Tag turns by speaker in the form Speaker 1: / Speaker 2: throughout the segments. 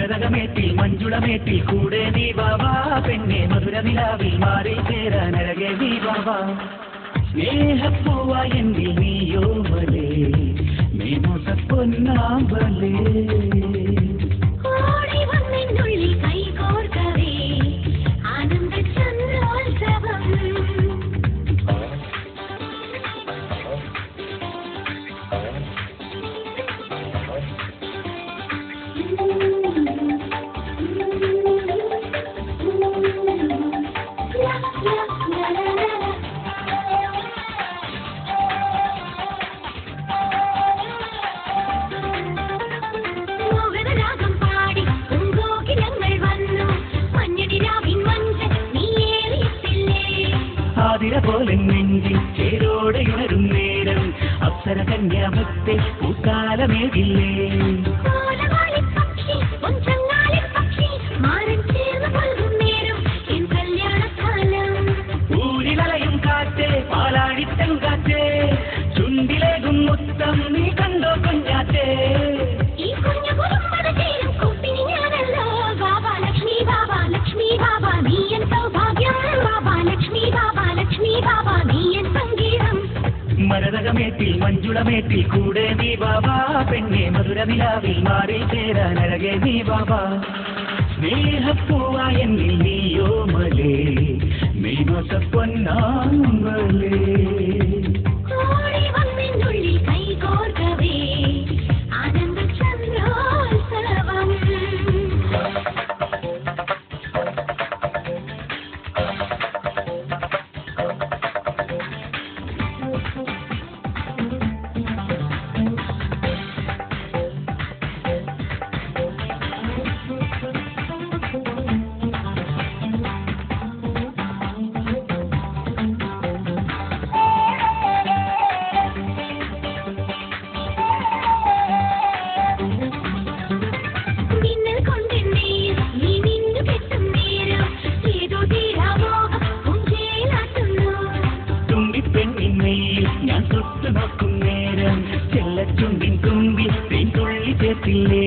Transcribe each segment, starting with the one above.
Speaker 1: മരതകമേറ്റിൽ മഞ്ജുളമേറ്റിൽ കൂടെ നീ വാവാ പെണ്ണെ മധുരനിലാവിൽ മാറി ചേരാനഴകെ നീ വാവാ സ്നേഹപ്പൂവായി എന്നിൽ നീയോമലേ മേമോസ പൊന്നാമ്പലേ പോലെ നെഞ്ചിൽ ചേരോടെയുണരും നേരം അപ്സര കന്യാമത്തെ പൂക്കാലമേകില്ലേ ൂരിലയും കാറ്റേ പാലാഴിത്തൻ കാറ്റേ ചുണ്ടിലേകും മുത്തം നീ കണ്ടോ കുഞ്ഞാറ്റേ മരതകമേറ്റിൽ മഞ്ജുളമേറ്റിൽ കൂടെ നീ വാവാ പെണ്ണെ മധുരനിലാവിൽ മാറി ചേരാനഴകെ നീ വാവാ സ്നേഹപ്പൂവായി എന്നിൽ നീയോമലേ മേമോസ പൊന്നാമ്പലേ ഞാൻ തൊട്ടു നോക്കും നേരം ചെല്ലച്ചുണ്ടിൻ തുമ്പിൽ തേൻ തുള്ളി ചേർത്തില്ലേ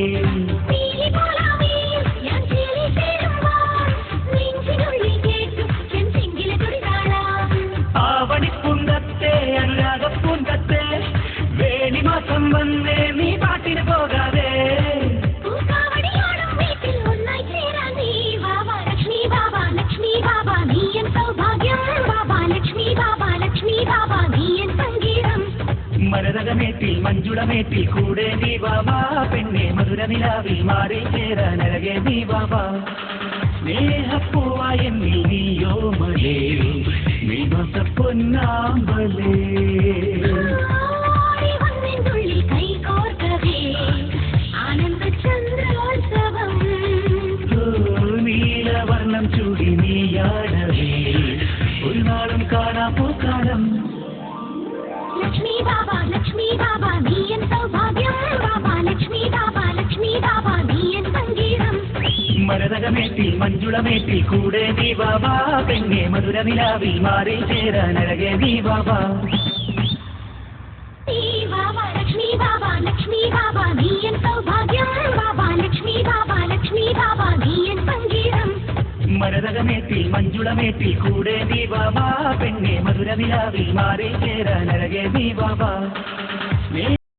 Speaker 1: ആവണിപ്പുണ്ടത്തെ അനുരാഗപ്പൂന്തത്തെ വേണിമാസം വന്നേ നീ പാട്ടിന് പോകാതെ മരതകമേറ്റിൽ മഞ്ജുളമേറ്റിൽ കൂടെ നീ വാവാ പെണ്ണെ മധുരനിലാവിൽ മാറി ചേരാനഴകെ നീ വാവാ സ്നേഹപ്പൂവായി എന്നിൽ നീയോമലേ മേമോസ പൊന്നാമ്പലേ നീലവർണ്ണം ചൂടി നീയാടവേ ഒരു നാളും കാണാ പൂക്കാലം
Speaker 2: ലക്ഷ്മി ബാബാ നീയൻ സൗഭാഗ്യം ബാബാ ലക്ഷ്മി ബാബാ നീയൻ സംഗീതം
Speaker 1: മരതകമേറ്റിൽ മഞ്ജുളമേറ്റിൽ കൂടെ നീ വാവാ പെണ്ണെ മധുരനിലാവിൽ മാറി ചേരാനഴകെ നീ വാവാ
Speaker 2: ലക്ഷ്മി ബാബാ നീയൻ സൗഭാഗ്യം ബാബാ ലക്ഷ്മി ബാബാ നീയൻ സംഗീതം
Speaker 1: മരതകമേറ്റിൽ മഞ്ജുളമേറ്റിൽ കൂടെ നീ വാവാ പെണ്ണെ മധുരനിലാവിൽ മാറി ചേരാനഴകെ നീ വാവാ